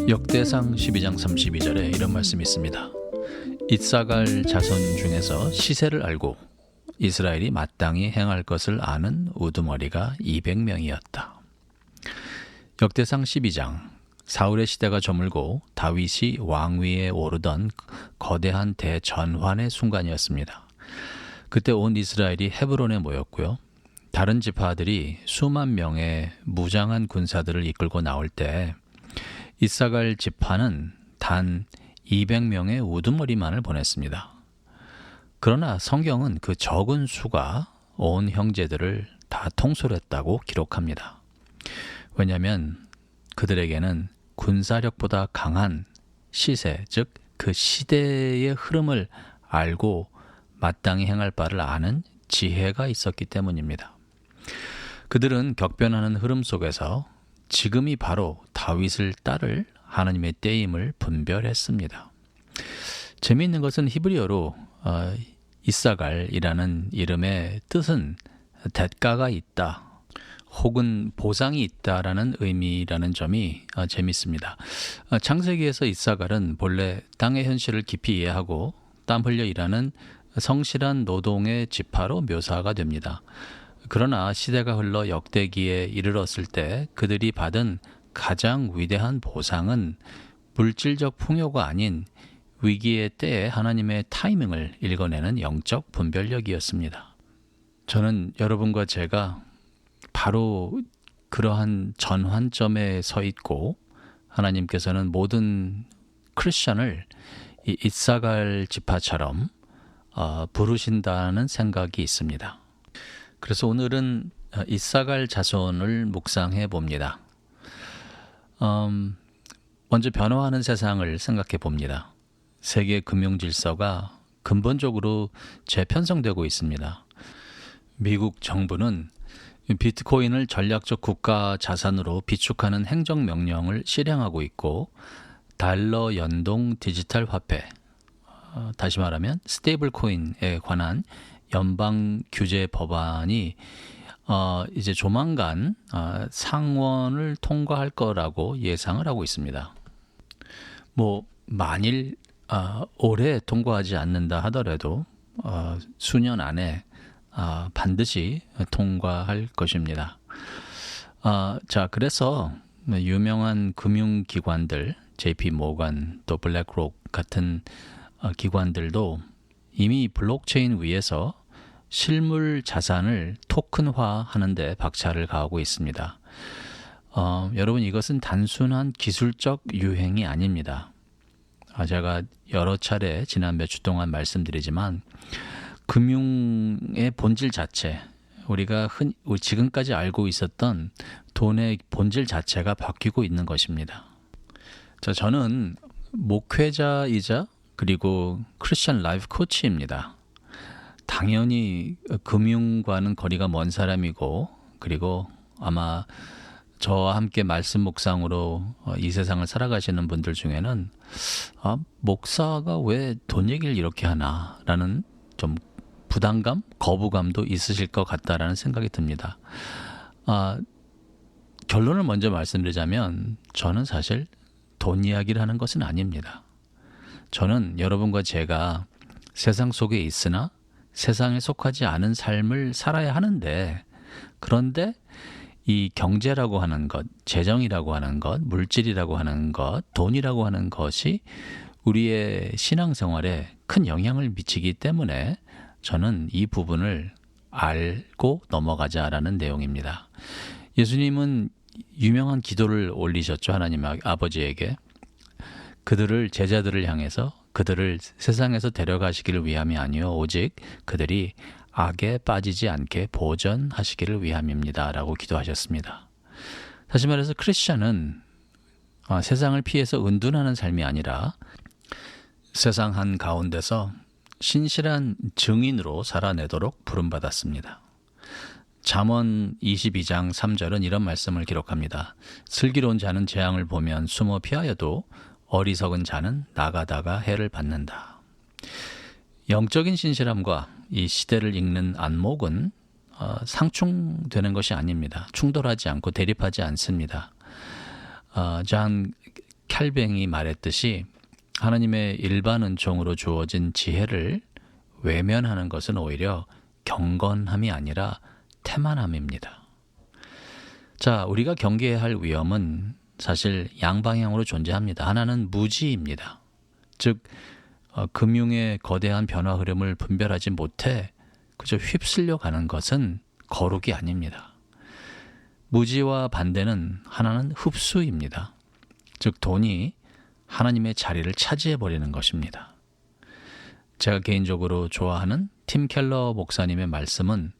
역대상 12장 32절에 이런 말씀이 있습니다. 이사갈 자손 중에서 시세를 알고 이스라엘이 마땅히 행할 것을 아는 우두머리가 200명이었다. 역대상 12장, 사울의 시대가 저물고 다윗이 왕위에 오르던 거대한 대전환의 순간이었습니다. 그때 온 이스라엘이 헤브론에 모였고요. 다른 지파들이 수만 명의 무장한 군사들을 이끌고 나올 때 이사갈 지파는 단 200명의 우두머리만을 보냈습니다. 그러나 성경은 그 적은 수가 온 형제들을 다 통솔했다고 기록합니다. 왜냐하면 그들에게는 군사력보다 강한 시세, 즉 그 시대의 흐름을 알고 마땅히 행할 바를 아는 지혜가 있었기 때문입니다. 그들은 격변하는 흐름 속에서 지금이 바로 다윗을 따를 하나님의 때임을 분별했습니다. 재미있는 것은 히브리어로 이사갈이라는 이름의 뜻은 대가가 있다 혹은 보상이 있다라는 의미라는 점이 재미있습니다. 창세기에서 이사갈은 본래 땅의 현실을 깊이 이해하고 땀 흘려 일하는 성실한 노동의 지파로 묘사가 됩니다. 그러나 시대가 흘러 역대기에 이르렀을 때 그들이 받은 가장 위대한 보상은 물질적 풍요가 아닌 위기의 때에 하나님의 타이밍을 읽어내는 영적 분별력이었습니다. 저는 여러분과 제가 바로 그러한 전환점에 서 있고 하나님께서는 모든 크리스천을 이 이사갈 지파처럼 부르신다는 생각이 있습니다. 그래서 오늘은 이사갈 자손을 묵상해 봅니다. 먼저 변화하는 세상을 생각해 봅니다. 세계 금융 질서가 근본적으로 재편성되고 있습니다. 미국 정부는 비트코인을 전략적 국가 자산으로 비축하는 행정명령을 실행하고 있고 달러 연동 디지털 화폐, 다시 말하면 스테이블 코인에 관한 연방 규제 법안이 이제 조만간 상원을 통과할 거라고 예상을 하고 있습니다. 만일 올해 통과하지 않는다 하더라도 수년 안에 반드시 통과할 것입니다. 그래서 유명한 금융기관들, JP 모건, 또 블랙록 같은 기관들도 이미 블록체인 위에서 실물 자산을 토큰화하는 데 박차를 가하고 있습니다. 여러분, 이것은 단순한 기술적 유행이 아닙니다. 제가 여러 차례 지난 몇 주 동안 말씀드리지만 금융의 본질 자체, 우리가 지금까지 알고 있었던 돈의 본질 자체가 바뀌고 있는 것입니다. 저는 목회자이자 그리고 크리스천 라이프 코치입니다. 당연히 금융과는 거리가 먼 사람이고, 그리고 아마 저와 함께 말씀 묵상으로 이 세상을 살아가시는 분들 중에는 목사가 왜 돈 얘기를 이렇게 하나라는 좀 부담감, 거부감도 있으실 것 같다라는 생각이 듭니다. 결론을 먼저 말씀드리자면 저는 사실 돈 이야기를 하는 것은 아닙니다. 저는 여러분과 제가 세상 속에 있으나 세상에 속하지 않은 삶을 살아야 하는데, 그런데 이 경제라고 하는 것, 재정이라고 하는 것, 물질이라고 하는 것, 돈이라고 하는 것이 우리의 신앙생활에 큰 영향을 미치기 때문에 저는 이 부분을 알고 넘어가자라는 내용입니다. 예수님은 유명한 기도를 올리셨죠. 하나님 아버지에게. 그들을, 제자들을 향해서 그들을 세상에서 데려가시기를 위함이 아니요 오직 그들이 악에 빠지지 않게 보전하시기를 위함입니다 라고 기도하셨습니다. 다시 말해서 크리스천은 세상을 피해서 은둔하는 삶이 아니라 세상 한가운데서 신실한 증인으로 살아내도록 부름받았습니다. 잠언 22장 3절은 이런 말씀을 기록합니다. 슬기로운 자는 재앙을 보면 숨어 피하여도 어리석은 자는 나가다가 해를 받는다. 영적인 신실함과 이 시대를 읽는 안목은 상충되는 것이 아닙니다. 충돌하지 않고 대립하지 않습니다. 존 칼뱅이 말했듯이 하나님의 일반 은총으로 주어진 지혜를 외면하는 것은 오히려 경건함이 아니라 태만함입니다. 자, 우리가 경계해야 할 위험은 사실 양방향으로 존재합니다. 하나는 무지입니다. 즉 금융의 거대한 변화 흐름을 분별하지 못해 그저 휩쓸려 가는 것은 거룩이 아닙니다. 무지와 반대는 하나는 흡수입니다. 즉 돈이 하나님의 자리를 차지해버리는 것입니다. 제가 개인적으로 좋아하는 팀 켈러 목사님의 말씀은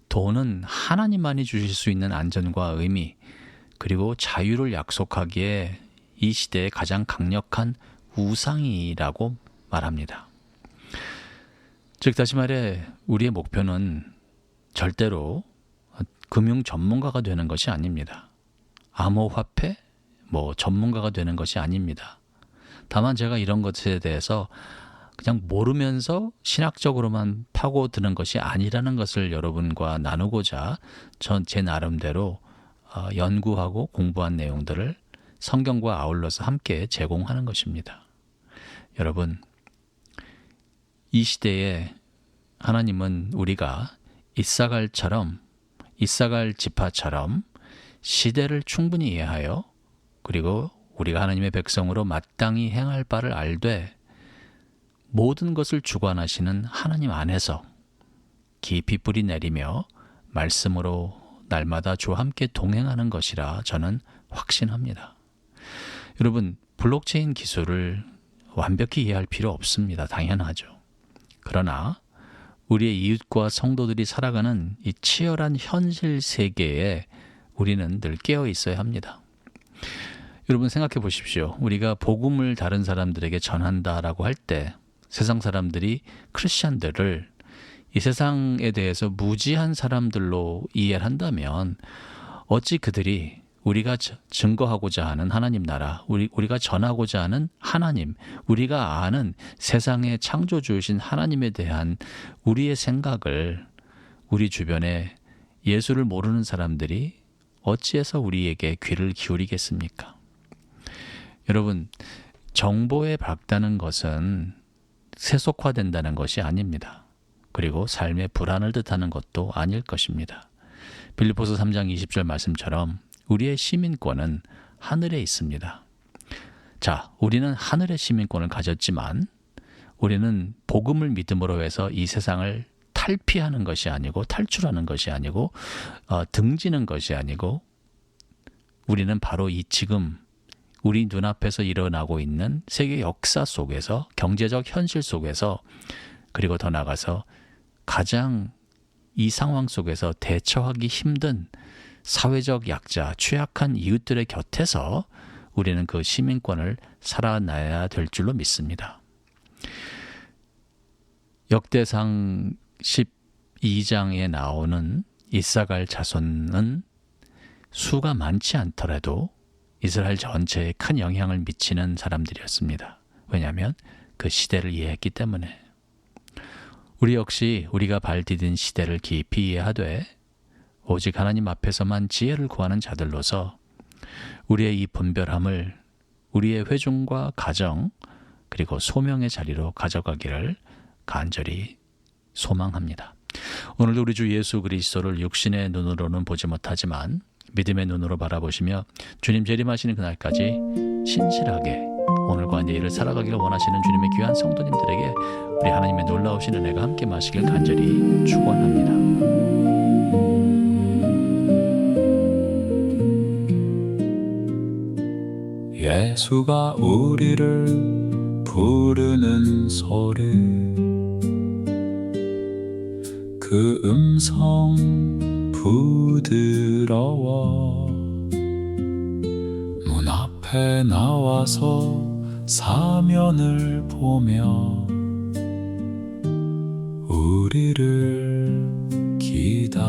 돈은 하나님만이 주실 수 있는 안전과 의미 그리고 자유를 약속하기에 이 시대의 가장 강력한 우상이라고 말합니다. 즉 다시 말해 우리의 목표는 절대로 금융 전문가가 되는 것이 아닙니다. 암호화폐 전문가가 되는 것이 아닙니다. 다만 제가 이런 것에 대해서 그냥 모르면서 신학적으로만 파고드는 것이 아니라는 것을 여러분과 나누고자 제 나름대로 연구하고 공부한 내용들을 성경과 아울러서 함께 제공하는 것입니다. 여러분, 이 시대에 하나님은 우리가 이사갈 지파처럼 시대를 충분히 이해하여 그리고 우리가 하나님의 백성으로 마땅히 행할 바를 알되 모든 것을 주관하시는 하나님 안에서 깊이 뿌리 내리며 말씀으로 날마다 주와 함께 동행하는 것이라 저는 확신합니다. 여러분, 블록체인 기술을 완벽히 이해할 필요 없습니다. 당연하죠. 그러나 우리의 이웃과 성도들이 살아가는 이 치열한 현실 세계에 우리는 늘 깨어 있어야 합니다. 여러분 생각해 보십시오. 우리가 복음을 다른 사람들에게 전한다라고 할 때 세상 사람들이 크리스천들을 이 세상에 대해서 무지한 사람들로 이해를 한다면 어찌 그들이 우리가 증거하고자 하는 하나님 나라, 우리가 전하고자 하는 하나님, 우리가 아는 세상의 창조주이신 하나님에 대한 우리의 생각을 우리 주변에 예수를 모르는 사람들이 어찌해서 우리에게 귀를 기울이겠습니까? 여러분, 정보에 밝다는 것은 세속화된다는 것이 아닙니다. 그리고 삶의 불안을 뜻하는 것도 아닐 것입니다. 빌립보서 3장 20절 말씀처럼 우리의 시민권은 하늘에 있습니다. 자, 우리는 하늘의 시민권을 가졌지만 우리는 복음을 믿음으로 해서 이 세상을 탈피하는 것이 아니고 탈출하는 것이 아니고 등지는 것이 아니고 우리는 바로 이 지금 우리 눈앞에서 일어나고 있는 세계 역사 속에서 경제적 현실 속에서 그리고 더 나아가서 가장 이 상황 속에서 대처하기 힘든 사회적 약자, 취약한 이웃들의 곁에서 우리는 그 시민권을 살아나야 될 줄로 믿습니다. 역대상 12장에 나오는 이사갈 자손은 수가 많지 않더라도 이스라엘 전체에 큰 영향을 미치는 사람들이었습니다. 왜냐하면 그 시대를 이해했기 때문에. 우리 역시 우리가 발 디딘 시대를 깊이 이해하되 오직 하나님 앞에서만 지혜를 구하는 자들로서 우리의 이 분별함을 우리의 회중과 가정 그리고 소명의 자리로 가져가기를 간절히 소망합니다. 오늘도 우리 주 예수 그리스도를 육신의 눈으로는 보지 못하지만 믿음의 눈으로 바라보시며 주님 재림하시는 그날까지 신실하게 오늘과 내일을 살아가기를 원하시는 주님의 귀한 성도님들에게 우리 하나님의 놀라우신 은혜가 함께 마시길 간절히 축원합니다. 예수가 우리를 부르는 소리 그 음성 부드러워 문 앞에 나와서 사면을 보며 우리를 기다리네.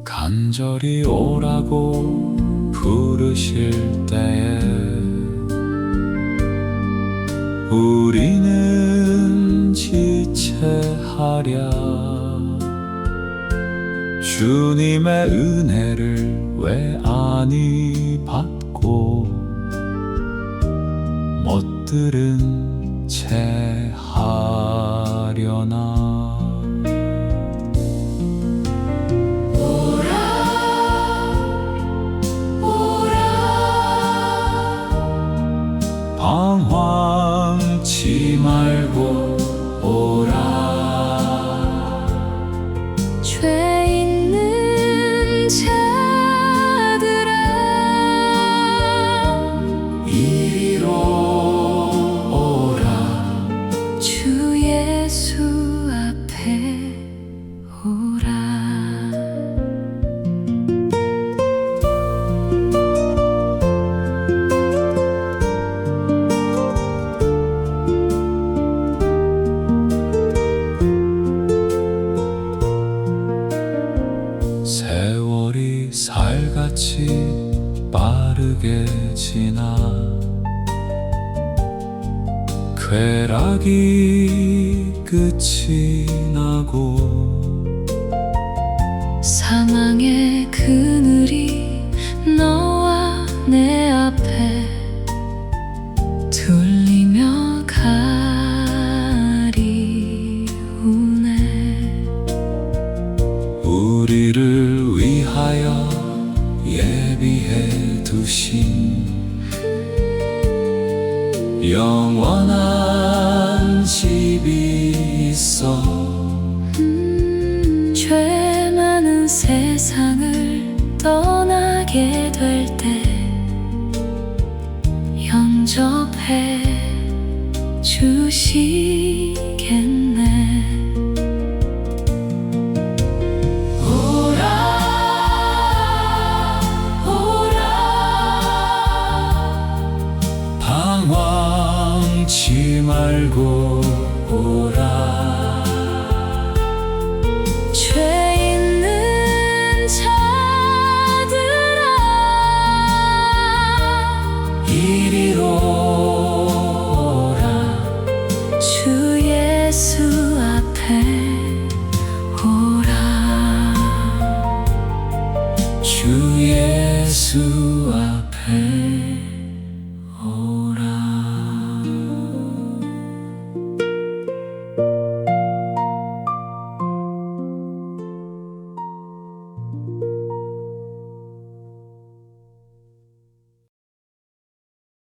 간절히 오라고 부르실 때에 우리는 지체하랴. 주님의 은혜를 왜 아니 받고 멋들은 채 하려나. 방황치 말고 오라. 죄 있는 자들아 이리로 오라. 주 예수 앞에 오라. 세월이 살같이 빠르게 지나 쾌락이 끝이 나고 사망의 그늘이 너와 내 앞에 둘리며 가리우네. 우리를 위하여 예비해 두신 영원한 집이 있어. 죄 많은 세상을 떠나게 될 때 영접해 주시